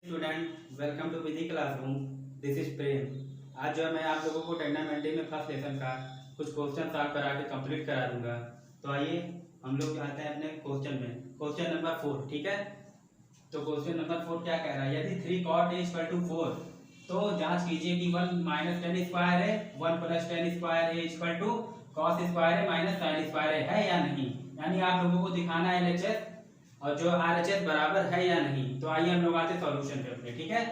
Student welcome to Vidhi classroom. This is Prem. आज जो है मैं आप लोगों को टेग्नामेंट्री में फर्स्ट लेसन का कुछ क्वेश्चन सॉल्व करा के कंप्लीट करा दूंगा। तो आइए हम लोग आते हैं अपने क्वेश्चन में। क्वेश्चन नंबर 4, ठीक है। तो क्वेश्चन नंबर 4 क्या कह रहा है, यदि 3 cot a इक्वल टू 4 तो जांच कीजिए कि 1 माइनस टेन स्क्वायर है, 1 प्लस टेन स्क्वायर है इक्वल टू कॉस स्क्वायर है माइनस साइन स्क्वायर है या नहीं। यानी आप लोगों को दिखाना है LHS और जो RHS बराबर है या नहीं। तो आइए हम लोग आते सॉल्यूशन पे अपने, ठीक है।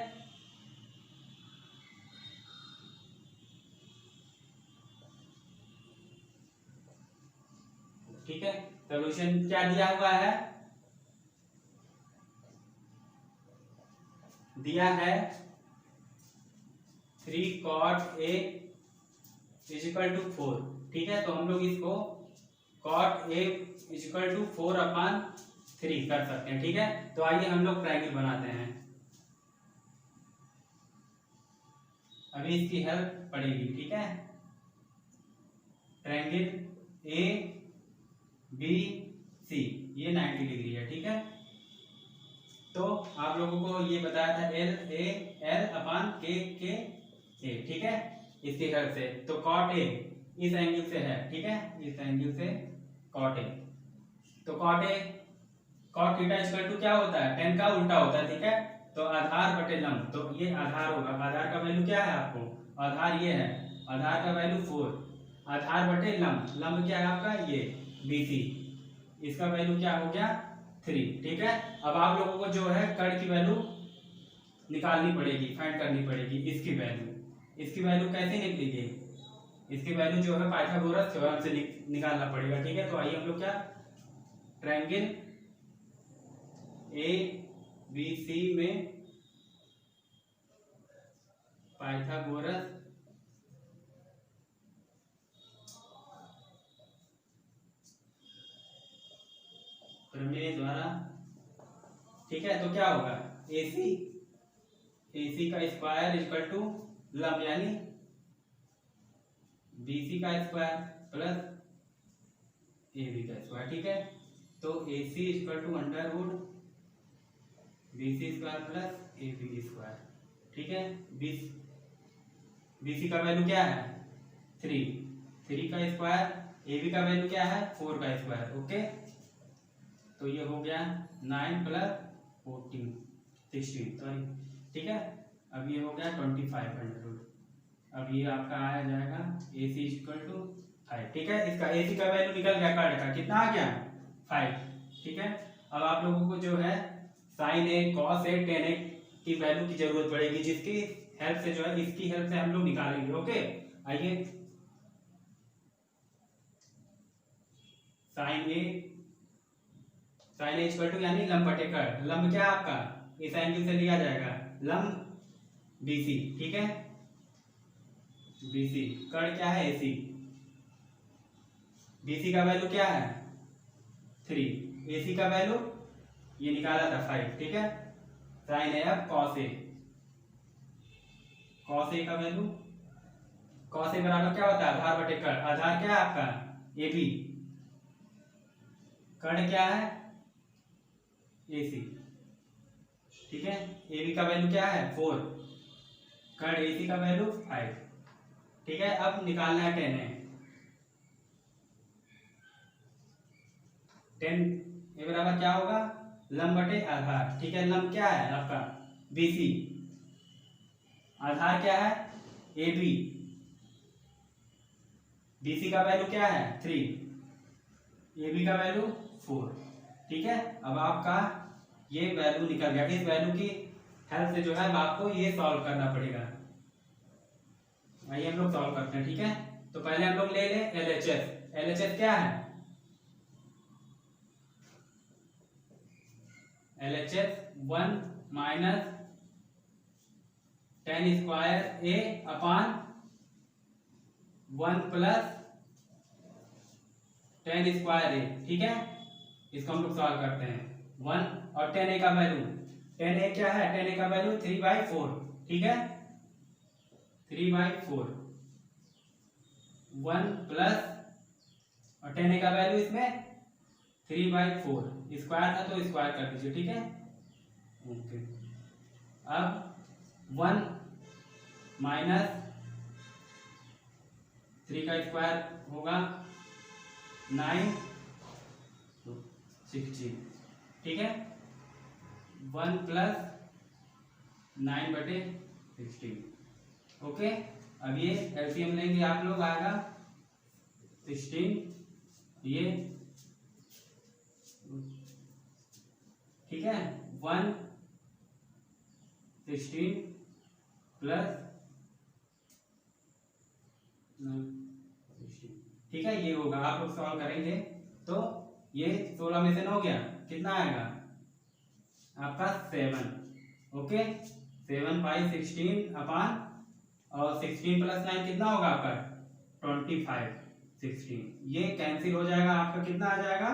ठीक है, सॉल्यूशन क्या दिया हुआ है, दिया है 3 cot a इक्वल टू 4, ठीक है। तो हम लोग इसको cot a इक्वल टू 4/3 कर सकते हैं, ठीक है। तो आइए हम लोग ट्रायंगल बनाते हैं। अभी इसकी हेल्प पड़ेगी, ठीक है। ट्रायंगल ए बी सी ये 90 डिग्री है, ठीक है। तो आप लोगों को ये बताया था L/K A, ठीक है, इसकी हेल्प से। तो cot A इस एंगल से है, ठीक है, इस एंगल से cot A। तो cot A cot theta equal to क्या होता है, tan का उल्टा होता है, ठीक है। तो आधार बटे लंब, तो ये आधार होगा। आधार का वैल्यू क्या है आपको, आधार ये है, आधार का वैल्यू 4, आधार बटे लंब, लंब क्या है आपका ये BC, इसका वैल्यू क्या हो गया 3, ठीक है। अब आप लोगों को जो है कर्ण की वैल्यू निकालनी पड़ेगी, फाइंड करनी पड़ेगी इसकी वैल्यू। इसकी वैल्यू कैसे निकलेगी, इसकी वैल्यू जो है पाइथागोरस थ्योरम से निकालना पड़ेगा, ठीक है। तो आइए हम लोग क्या ट्रायंगल ABC में पाइथागोरस प्रमेय द्वारा, ठीक है। तो क्या होगा AC का स्क्वायर इक्वल टू लंब यानी BC का स्क्वायर प्लस AB का स्क्वायर, ठीक है। तो AC equal to under root BC square plus AB square, ठीक है। BC का वैल्यू क्या है 3 का स्क्वायर, AB का वैल्यू क्या है 4 का स्क्वायर, ओके। तो ये हो गया 9 प्लस 14 16 सॉरी, ठीक है। अब ये हो गया 25 अंडर रूट। अब ये आपका आया जाएगा AC इक्वल टू 5, ठीक है। इसका AC का वैल्यू निकल गया, कर्ण का कितना आ गया 5, ठीक है। अब आप लोगों को जो है sine A cos A tan A की वैल्यू की जरूरत पड़ेगी, जिसकी हेल्प से जो है इसकी हेल्प से हम लोग निकालेंगे, ओके। आइए साइन A इक्वल टू यानी लंब बटे कर्ण, लंब क्या आपका इस एंगल से लिया जाएगा लंब BC, ठीक है। BC कर्ण क्या है AC, BC का वैल्यू क्या है 3, AC का वैल्यू ये निकाला था 5, ठीक है। साइन A अब cos A, cos A का वैल्यू, cos A बराबर क्या होता है आधार बटे कर्ण, आधार क्या है आपका AB, कर्ण क्या है AC, ठीक है। AB का वैल्यू क्या है 4, कर्ण AC का वैल्यू 5, ठीक है। अब निकालना है tan A, tan A बराबर क्या होगा लंब बटे आधार, ठीक है। लंब क्या है आपका BC, आधार क्या है AB, BC का वैल्यू क्या है 3, AB का वैल्यू 4, ठीक है। अब आपका ये वैल्यू निकल गया, इस वैल्यू की हेल्प से जो है आपको ये सॉल्व करना पड़ेगा। आइए हम लोग सॉल्व करते हैं, ठीक है। तो पहले हम लोग ले लें LHS क्या है, LHS 1 minus tan square A upon 1 plus tan square A, ठीक है। इसको हम लोग सॉल्व करते हैं 1 और tan A का वैल्यू, tan A क्या है, tan A का वैल्यू 3/4, ठीक है। 3/4 1 प्लस और tan A का वैल्यू इसमें 3/4, स्क्वायर था तो स्क्वायर कर दीजिए, ठीक है, ओके। अब 1 माइनस 3 का स्क्वायर होगा 9 16, ठीक है। 1 प्लस 9/16, ओके। अब ये एलसीएम लेंगे आप लोग, आएगा 16, ये ठीक है। 1 16 प्लस 16, ठीक है। ये होगा, आप लोग सॉल्व करेंगे तो ये 16 में से 9 गया, कितना आएगा आपका 7, ओके। 7 पाई 16 अपान, और 16 प्लस 9 कितना होगा आपका 25, 16 ये कैंसिल हो जाएगा, आपका कितना आ जाएगा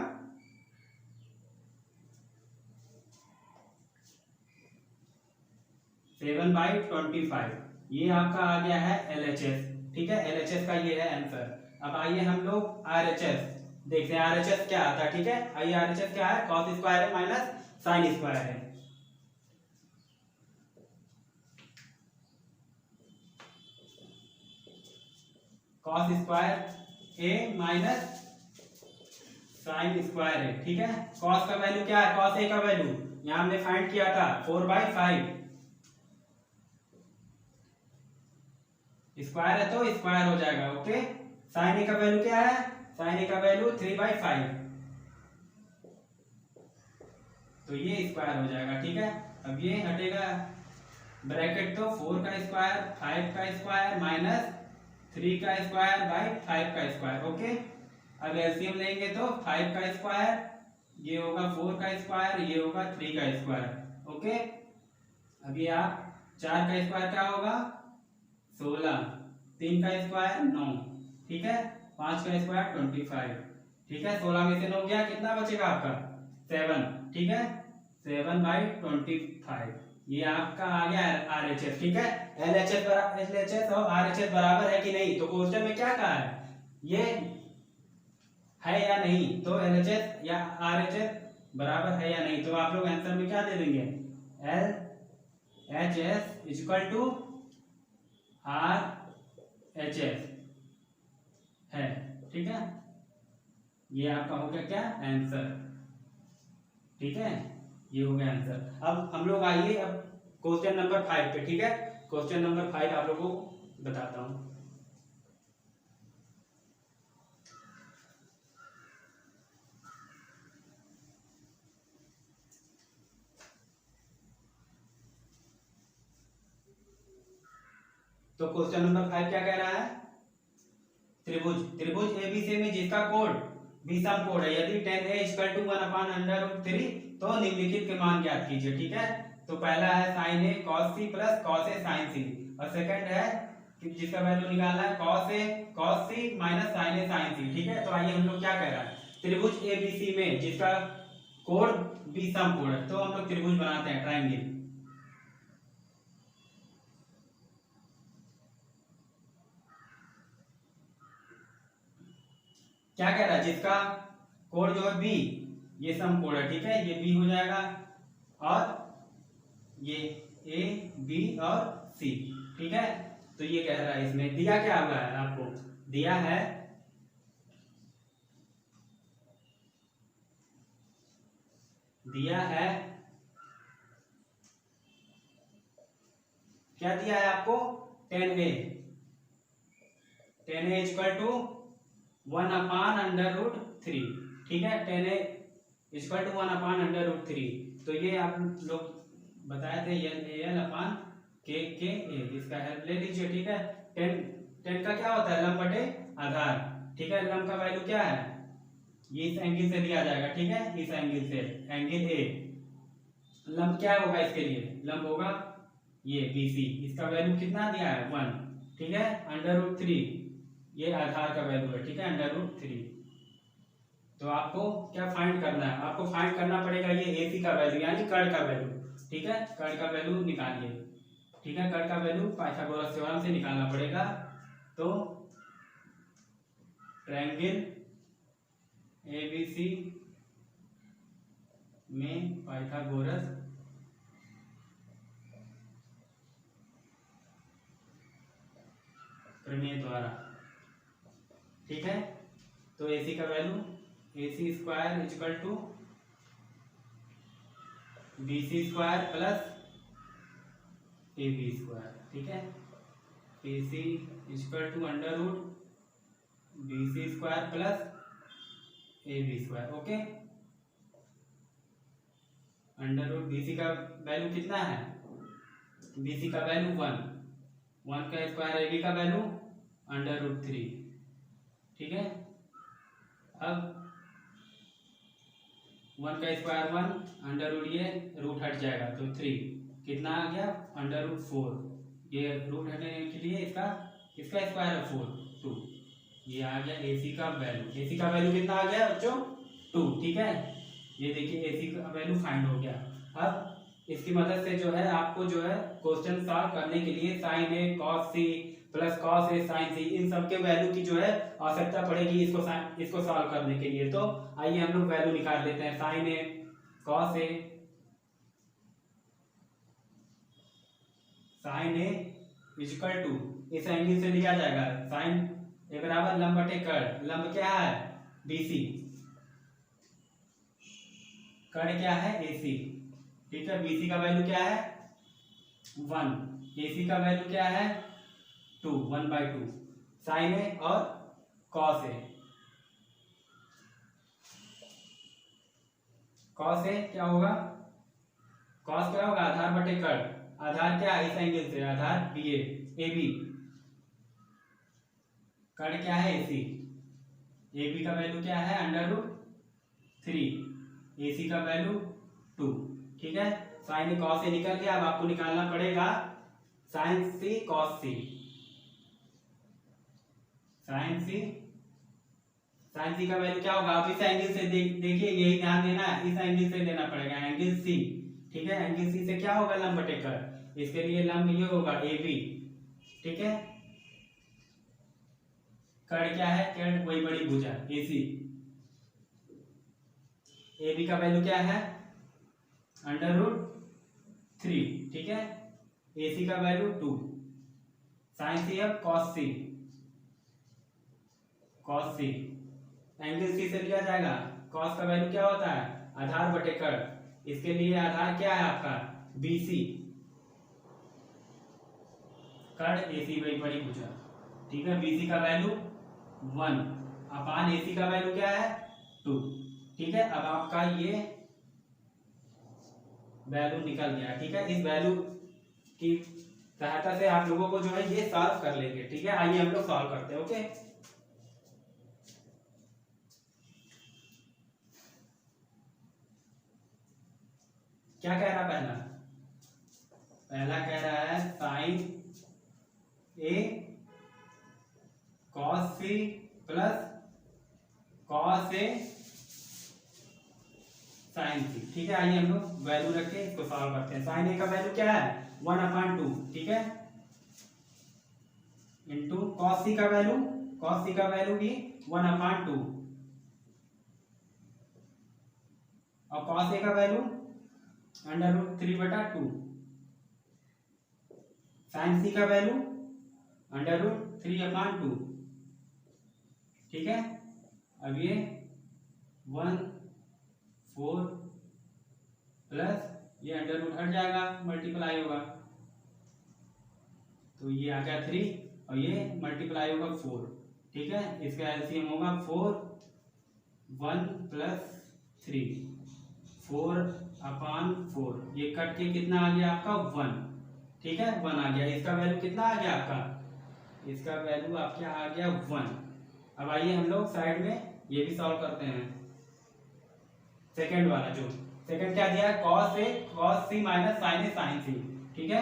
7/25, ये आपका आ गया है LHS, ठीक है। LHS का ये है आंसर। अब आइए हम लोग RHS देखते हैं, RHS क्या आता है, ठीक है। आइए RHS क्या है, कॉस स्क्वायर है माइनस साइन स्क्वायर है। कॉस स्क्वायर ए माइनस साइन स्क्वायर है, ठीक है। कॉस का वैल्यू क्या है, कॉस ए का वैल्यू यहां हमने फाइंड किया था 4/5, स्क्वायर है तो स्क्वायर हो जाएगा, ओके। साइन ए का वैल्यू क्या है, साइन ए का वैल्यू 3/5, तो ये स्क्वायर हो जाएगा, ठीक है। अब ये हटेगा ब्रैकेट, तो 4 का स्क्वायर 5 का स्क्वायर माइनस 3 का स्क्वायर बाई 5 का स्क्वायर, ओके। अब एलसीएम लेंगे तो 5 का स्क्वायर ये होगा 4 का स्क्वायर, ये होगा 3 का स्क्वायर, ओके। अब ये आप 4 का स्क्वायर क्या होगा 16, 3 का स्क्वायर 9, ठीक है। 5 का स्क्वायर 25, ठीक है। 16 में से 9 गया, कितना बचेगा आपका 7, ठीक है। 7/25, ये आपका आ गया RHS, ठीक है। LHS और RHS बराबर है कि नहीं, तो क्वेश्चन में क्या कहा है, ये है या नहीं, तो LHS या RHS बराबर है या नहीं, तो आप लोग आंसर में क्या दे देंगे, LHS इक्वल टू RHS है, ठीक है। ये आपका हो गया क्या आंसर, ठीक है। ये हो गया आंसर। अब हम लोग आइए अब क्वेश्चन नंबर 5 पे, ठीक है। क्वेश्चन नंबर 5 आप लोगों को बताता हूं। तो क्वेश्चन नंबर 5 क्या कह रहा है, त्रिभुज एबीसी में जिसका कोण विषम कोण है, यदि tan A इक्वल टू 1/√3 तो निम्नलिखित के मान ज्ञात कीजिए, ठीक है। तो पहला है sin A cos C plus cos A sin C, और सेकंड है कि जिसका वैल्यू निकालना है cos A cos C minus sin A sin C, ठीक है। तो आइए हम लोग क्या कह रहा है, त्रिभुज एबीसी में जिसका कोण विषम कोण है, तो हम लोग त्रिभुज बनाते हैं, ट्रायंगल। क्या कह रहा है, जिसका कोण जो है बी, ये समकोण है, ठीक है। ये बी हो जाएगा, और ये ए बी और सी, ठीक है। तो ये कह रहा है, इसमें दिया क्या हुआ है आपको, दिया है क्या दिया है आपको, tan A इक्वल टू 1/√3, ठीक है। tan A इक्वल टू 1/√3, तो ये आप लोग बताए थे LAL/KKA, इसका हेल्प ले लीजिए, ठीक है। tan का क्या होता है, लंब बटे आधार, ठीक है। लंब का वैल्यू क्या है, ये इस एंगल से दिया जाएगा, ठीक है। इस एंगल से, एंगल A, लंब क्या होगा इसके लिए, लंब होगा ये BC, इसका वैल्यू कितना दिया है 1, ठीक है। √3 ये आधार का वैल्यू है, ठीक है, √3। तो आपको क्या फाइंड करना है, आपको फाइंड करना पड़ेगा ये AC का वैल्यू, यानी कर्ण का वैल्यू, ठीक है। कर्ण का वैल्यू निकालिए, ठीक है। कर्ण का वैल्यू पाइथागोरस थ्योरम से निकालना पड़ेगा। तो ट्रायंगल ABC में पाइथागोरस प्रमेय द्वारा, ठीक है। तो AC का value AC square equal to BC square plus AB square, ठीक है। AC equal to under root BC square plus AB square, okay. Under root BC का वैल्यू कितना है, BC का वैल्यू 1 का स्क्वायर, AB का वैल्यू अंडर रूट 3, ठीक है। अब 1 का स्क्वायर 1, अंडर रूट ये रूट हट जाएगा तो 3, कितना आ गया अंडर रूट 4, ये रूट हटने के लिए इसका स्क्वायर है 4, 2, ये आ गया AC का वैल्यू। AC का वैल्यू कितना आ गया बच्चों 2, ठीक है। ये देखिए AC का वैल्यू फाइंड हो गया। अब इसकी मदद से जो है आपको जो है क्वेश्चन सॉल्व करने के लिए sin A cos C plus cos A sin C इन सब के वैल्यू की जो है आवश्यकता पड़ेगी इसको सॉल्व करने के लिए। तो आइए हम लोग वैल्यू निकाल लेते हैं। sin A cos A sin A equal to इस एंगल से लिया जाएगा sin A बराबर लंब बटे कर्ण, लंब क्या है BC, कर्ण क्या है AC, ठीक है। BC का वैल्यू क्या है 1, AC का वैल्यू क्या है 2, 1/2, sin A और cos A, cos A क्या होगा, cos क्या होगा आधार बटे कर्ण, आधार क्या है इस एंगल से, आधार BA AB, कर्ण क्या है AC, AB का वैल्यू क्या है अंडर रूट 3, AC का वैल्यू 2, ठीक है। sin A cos A निकल गया। अब आपको निकालना पड़ेगा sin C cos C, sin C का वैल्यू क्या होगा, आप इस एंगल से देखिए, यही ध्यान देना है, इस एंगल से लेना पड़ेगा एंगल C, ठीक है। एंगल C से क्या होगा लंब बटे कर्ण, इसके लिए लंब ये होगा AB, ठीक है। कर्ण क्या है, कर्ण वही बड़ी भुजा AC, AB का वैल्यू क्या है अंडर रूट 3, ठीक है। AC का वैल्यू 2, sin C अब cos C, एंगल C से लिया जाएगा। cos का वैल्यू क्या होता है आधार बटे कर्ण, इसके लिए आधार क्या है आपका BC, कर्ण AC वही बड़ी भुजा, ठीक है। BC का वैल्यू 1 अपान AC का वैल्यू क्या है 2, ठीक है। अब आपका ये वैल्यू निकल गया, ठीक है। इस वैल्यू की सहायता से आप लोगों को जो है ये सॉल्व कर लेंगे, ठीक है। आइए हम लोग सॉल्व करते हैं, ओके। क्या कह रहा पहला कह रहा है sin A cos C plus cos A sin C, ठीक है। आइए हम लोग वैल्यू रख के इसको सॉल्व करते हैं। sin A का वैल्यू क्या है 1/2, ठीक है, इंटू cos C का वैल्यू भी 1/2 और cos A का value under root 3/2, sin C का वैल्यू अंडर रूट 3/2, ठीक है। अब ये 1 4 प्लस ये अंडर रूट हट जाएगा, मल्टीप्लाई होगा तो ये आ गया 3 और ये मल्टीप्लाई होगा 4, ठीक है। इसका एलसीएम होगा 4, 1 प्लस 3, 4/4, ये कट के कितना आ गया आपका 1, ठीक है, 1 आ गया। इसका वैल्यू कितना आ गया आपका, इसका वैल्यू आपका आ गया 1। अब आइए हम लोग साइड में ये भी सॉल्व करते हैं। सेकंड वाला जो सेकंड क्या दिया है cos C minus sin A sin C, ठीक है।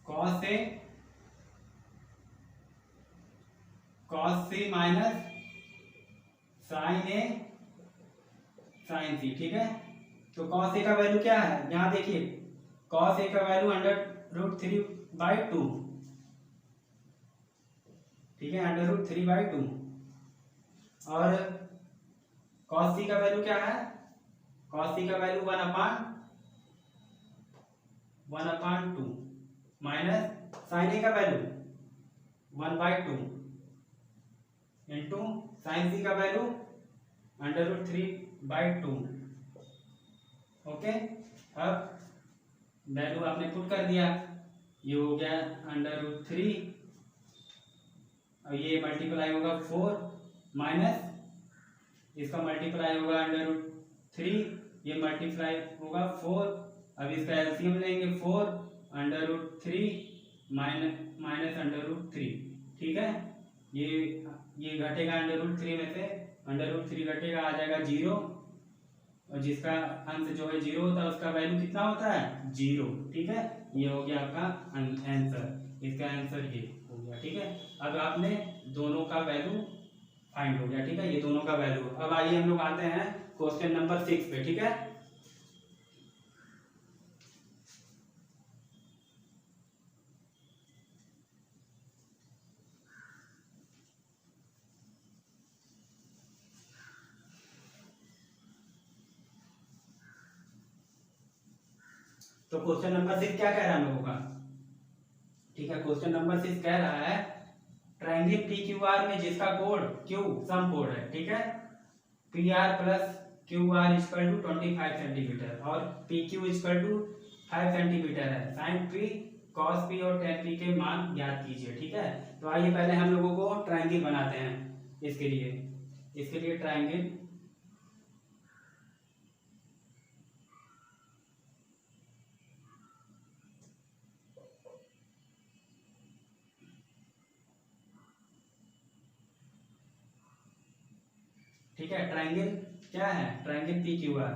cos C minus sin A sin C, ठीक है। तो cos A का वैल्यू क्या है, यहां देखिए cos A का वैल्यू अंडर रूट 3/2, ठीक है, अंडर रूट 3/2 और cos C का वैल्यू क्या है, cos C का वैल्यू 1/2 1/2 माइनस साइन ए का वैल्यू 1/2 इंटू साइन सी का वैल्यू √3/2। ओके, अब वैल्यू आपने पुट कर दिया, ये हो गया √3 और ये मल्टीप्लाई होगा 4 माइनस इसका मल्टीप्लाई होगा √3, ये मल्टीप्लाई होगा 4। अब इसका एलसीएम लेंगे 4 √3 माइनस √3, ठीक है। ये घटेगा √3 में से, √3 घटेगा आ जाएगा 0, और जिसका अंश जो है 0 होता है उसका वैल्यू कितना होता है 0, ठीक है। ये हो गया आपका आंसर, इसका आंसर ये हो गया, ठीक है। अब आपने दोनों का वैल्यू फाइंड हो गया, ठीक है, ये दोनों का वैल्यू। अब आइए हम लोग आते हैं क्वेश्चन नंबर 6 पे, ठीक है। तो क्वेश्चन नंबर 6 क्या कह रहा है हम लोगों का, ठीक है। क्वेश्चन नंबर 6 कह रहा है ट्रायंगल पी क्यू आर में जिसका कोण क्यू सम कोण है, ठीक है, P R plus Q R equal to 25 centimetre और P Q equal to 5 centimetre है। साइन पी कॉस पी और टेन पी के मान ज्ञात कीजिए, ठीक है। तो आइए पहले हम लोगों को ट्रायंगल बनाते हैं। इसके लिए ट्रायंगल ठीक है। ट्रायंगल क्या है, ट्रायंगल पी क्यू आर,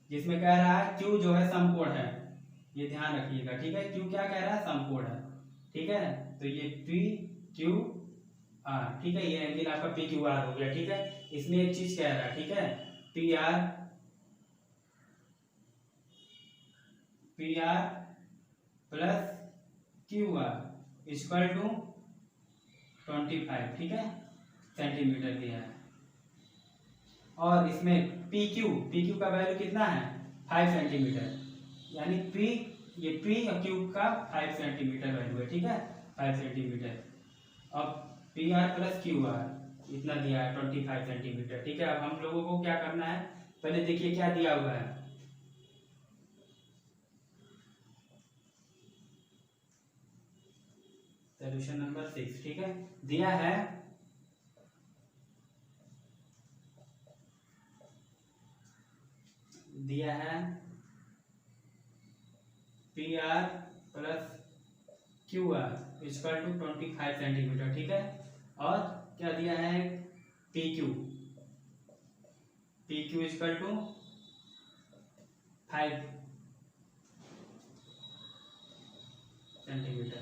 जिसमें कह रहा है क्यू जो है समकोण है, ये ध्यान रखिएगा, ठीक है। क्यू क्या कह रहा है, समकोण है, ठीक है। तो ये पी क्यू आर, ठीक है, ये एंगल आपका पी क्यू आर हो गया, ठीक है। इसमें एक चीज कह रहा है, ठीक है, P R plus Q R equal to 25, ठीक है, सेंटीमीटर दिया है। और इसमें पी क्यू का वैल्यू कितना है 5 सेंटीमीटर, यानी पी, ये पी और क्यू का 5 सेंटीमीटर वैल्यू है, ठीक है, 5 सेंटीमीटर। अब P R plus Q are इतना दिया है 25 सेंटीमीटर, ठीक है। अब हम लोगों को क्या करना है, पहले देखिए क्या दिया हुआ है। सोल्यूशन नंबर 6, ठीक है, दिया है P R plus Q R equal to 25 centimetre, ठीक है। और क्या दिया है, P Q equal to 5 centimetre,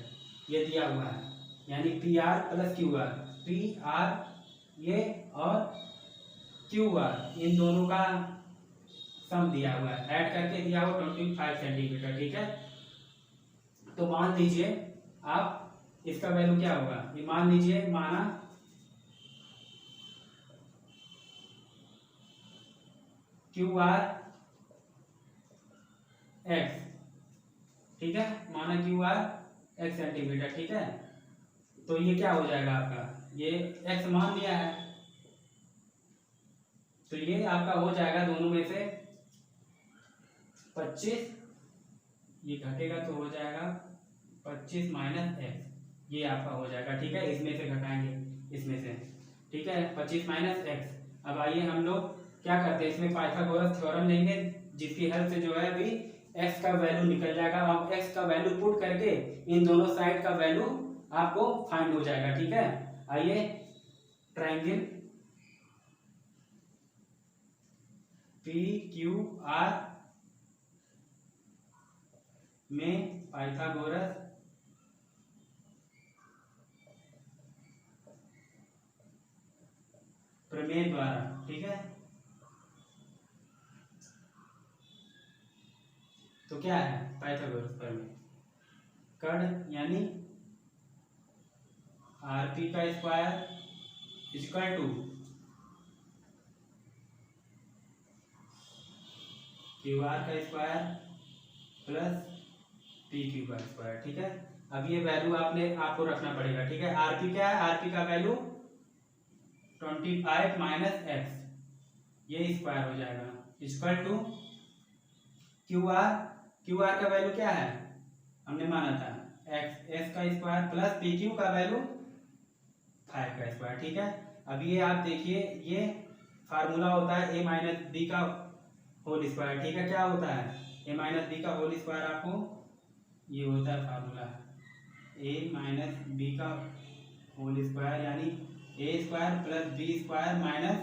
ये दिया हुआ है। यानी P R plus Q R, P R ये और क्यू आर, इन दोनों का सम दिया हुआ है, ऐड करके दिया हुआ 25 सेंटीमीटर, ठीक है। तो मान लीजिए आप इसका वैल्यू क्या होगा, ये मान लीजिए, माना क्यू आर एक्स, ठीक है, माना क्यू आर एक्स सेंटीमीटर, ठीक है। तो ये क्या हो जाएगा आपका, ये एक्स मान लिया है, तो ये आपका हो जाएगा दोनों में से 25, ये घटेगा तो हो जाएगा 25 माइनस एक्स, ये आपका हो जाएगा, ठीक है। इसमें से घटाएंगे, इसमें से, ठीक है, 25 माइनस एक्स। अब आइए हम लोग क्या करते हैं, इसमें पाइथागोरस थ्योरम लेंगे, जिसकी हेल्प से जो है अभी एक्स का वैल्यू निकल जाएगा। अब एक्स का वैल्यू पुट करके इन दोनों साइड का वैल्यू आपको फाइंड हो जाएगा, ठीक है। आइए ट्रायंगल पी क्यू आर में पाइथागोरस प्रमेय द्वारा, ठीक है। तो क्या है पाइथागोरस प्रमेय, कर्ण यानी आर पी का square equal to Q R का स्क्वायर प्लस पी क्यू का स्क्वायर। ठीक है, अब ये वैल्यू आपको रखना पड़ेगा। ठीक है, आरपी क्या है, आरपी का वैल्यू 25 माइनस एक्स, ये स्क्वायर हो जाएगा equal to Q R. Q R का वैल्यू क्या है, हमने माना था एक्स, एस का स्क्वायर प्लस पी क्यू का वैल्यू 5 का स्क्वायर। ठीक है, अब ये आप देखिए, ये फार्मूला होता है ए माइनस बी का होल स्क्वायर। ठीक है, क्या होता है ए माइनस बी का होल स्क्वायर, आपको ये होता है फार्मूला ए माइनस बी का होल स्क्वायर, यानी a square plus b square minus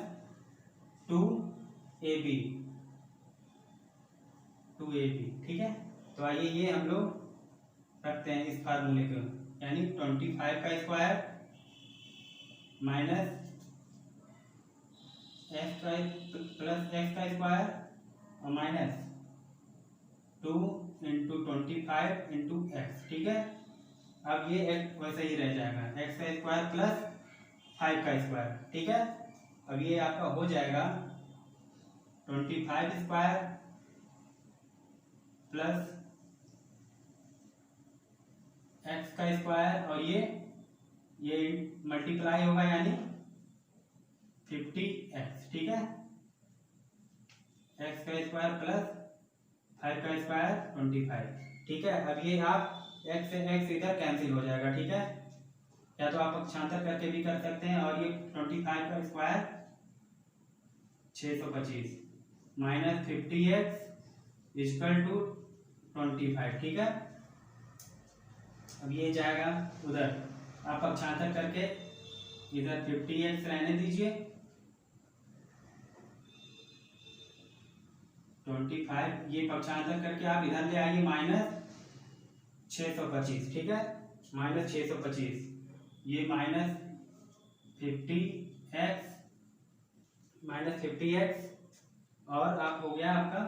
2ab। ठीक है, तो आइए ये हम लोग रखते हैं इस फार्मूले को, यानी 25 का स्क्वायर माइनस एक्स का प्लस एक्स का स्क्वायर और माइनस 2 इंटू 25 इंटू एक्स। ठीक है, अब ये एक वैसे ही रह जाएगा, एक्स का स्क्वायर प्लस 5 का स्क्वायर। ठीक है, अब ये आपका हो जाएगा 25 स्क्वायर प्लस एक्स का स्क्वायर और ये मल्टीप्लाई होगा यानी 50x। ठीक है, एक्स का स्क्वायर प्लस 5 का स्क्वायर 25। ठीक है, अब ये आप x से x इधर कैंसिल हो जाएगा। ठीक है, या तो आप पक्षांतर करके भी कर सकते हैं, और ये 25 का square 625 minus 50x equal to 25। ठीक है, अब ये जाएगा उधर, आप पक्षांतर करके इधर 50x रहने दीजिए, 25 ये पक्षांतर करके आप इधर ले आइए माइनस 625। ठीक है, माइनस 625, ये माइनस 50x और आप हो गया आपका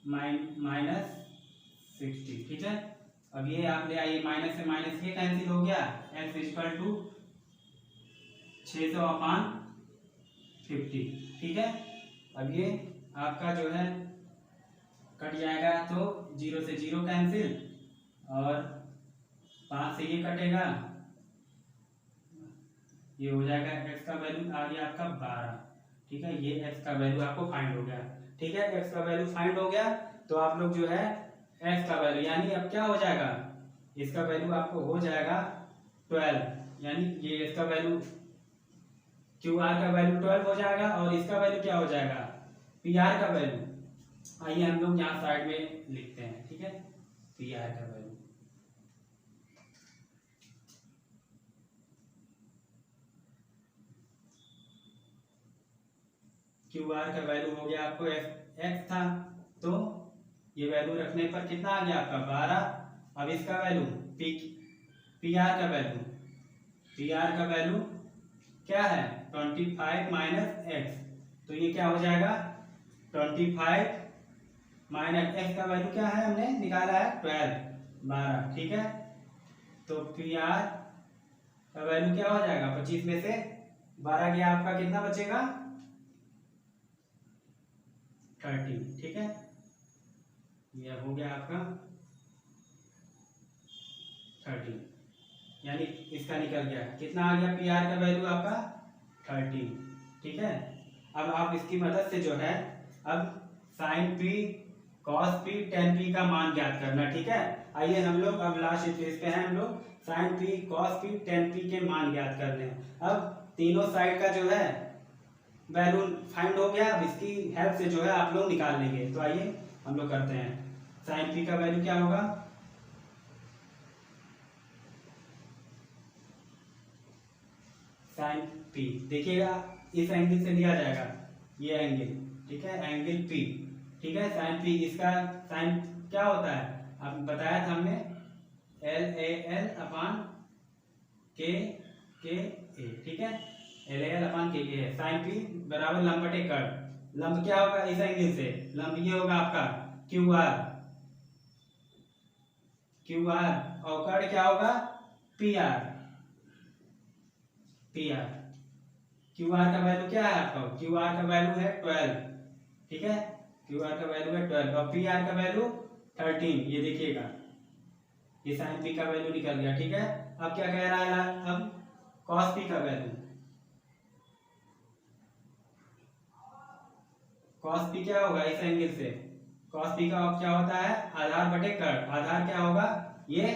माइनस 60। ठीक है, अब ये आप ले आइए, माइनस से माइनस ये कैंसिल हो गया, x इक्वल टू 600/50। ठीक है, अब ये आपका जो है कट जाएगा, तो 0 से 0 कैंसिल और 5 से ये कटेगा, ये हो जाएगा x का वैल्यू आ गया आपका 12। ठीक है, ये x का वैल्यू आपको फाइंड हो गया। ठीक है, x का वैल्यू फाइंड हो गया, तो आप लोग जो है x का वैल्यू, यानी अब क्या हो जाएगा, इसका वैल्यू आपको हो जाएगा 12, यानी ये इसका वैल्यू क्यू आर का वैल्यू 12 हो जाएगा, और इसका वैल्यू क्या हो जाएगा, पी आर का वैल्यू। आइए हम लोग यहाँ साइड में लिखते हैं। ठीक है, पी आर का वैल्यू, क्यू आर का वैल्यू हो गया आपको एक्स था, तो ये वैल्यू रखने पर कितना आ गया आपका 12। अब इसका वैल्यू पी आर का वैल्यू, पी आर का वैल्यू क्या है 25 माइनस एक्स, तो ये क्या हो जाएगा 25 माइनस एक्स का वैल्यू क्या है, हमने निकाला है 12। ठीक है, तो पी आर का वैल्यू क्या हो जाएगा, 25 में से 12 गया, आपका कितना बचेगा 30। ठीक है, यह हो गया आपका 30, यानी इसका निकल गया, कितना आ गया पी आर का वैल्यू आपका 30। ठीक है, अब आप इसकी मदद से जो है अब sine P cos P tan P का मान ज्ञात करना। ठीक है, आइए हम लोग अब लास्ट स्टेज पे हैं, हम लोग sine P cos P tan P के मान ज्ञात करने हैं। अब तीनों साइड का जो है वैल्यू फाइंड हो गया, अब इसकी हेल्प से जो है आप लोग निकाल लेंगे। तो आइए हम लोग करते हैं, साइन पी का वैल्यू क्या होगा, साइन पी देखिएगा इस एंगल से लिया जाएगा, ये एंगल। ठीक है, एंगल पी। ठीक है, साइन पी, इसका साइन क्या होता है, अब बताया था हमने एल ए एल अपान के ए। ठीक है, एल ए एल अपान के है, साइन पी बराबर लंब बटे कर्ण। लंब क्या होगा इस एंगल से, लंब ये होगा आपका क्यू आर, क्यू आर, और कर्ण क्या होगा P R, P are. Q R का वैल्यू क्या है आपका, क्यू आर का वैल्यू है 12। ठीक है, क्यू आर का वैल्यू है 12 और पी आर का वैल्यू 13। ये देखिएगा ये साइन पी का वैल्यू निकल गया। ठीक है, अब क्या कह रहा है, अब कॉस पी का वैल्यू, कॉस पी क्या होगा इस एंगल से, कॉस पी का क्या होता है आधार बटे कर्ण, आधार क्या होगा ये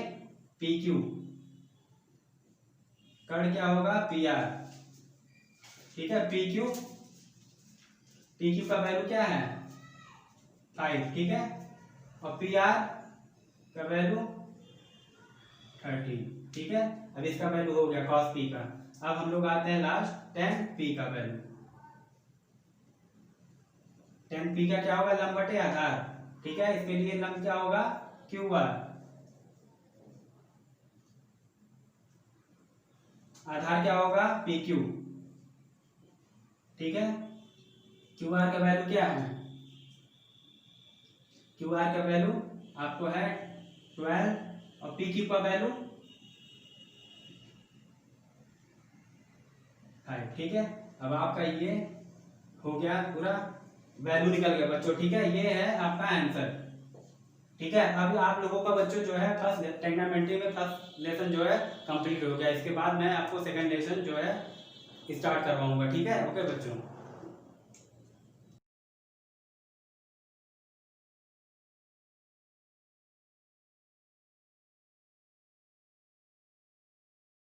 पी क्यू, कर्ण क्या होगा पी आर। ठीक है, पी क्यू का वैल्यू क्या है 5। ठीक है, और पी आर का वैल्यू 13। ठीक है, अब इसका वैल्यू हो गया कॉस पी का। अब हम लोग आते हैं लास्ट tan पी का वैल्यू। tan पी का क्या होगा लंब बटे आधार। ठीक है, इसके लिए लंब क्या होगा क्यू आर, आधार क्या होगा पी क्यू। ठीक है, क्यू आर का वैल्यू क्या है, क्यू आर का वैल्यू आपको है 12 और पी क्यू का वैल्यू 5। ठीक है, अब आपका ये हो गया पूरा वैल्यू निकल गया बच्चों। ठीक है, ये है आपका आंसर। ठीक है, अब आप लोगों का बच्चों जो है फर्स्ट ट्रिग्नोमेट्री में फर्स्ट लेसन जो है कंप्लीट हो गया। इसके बाद मैं आपको सेकंड लेसन जो है स्टार्ट करवाऊंगा। ठीक है, ओके बच्चों।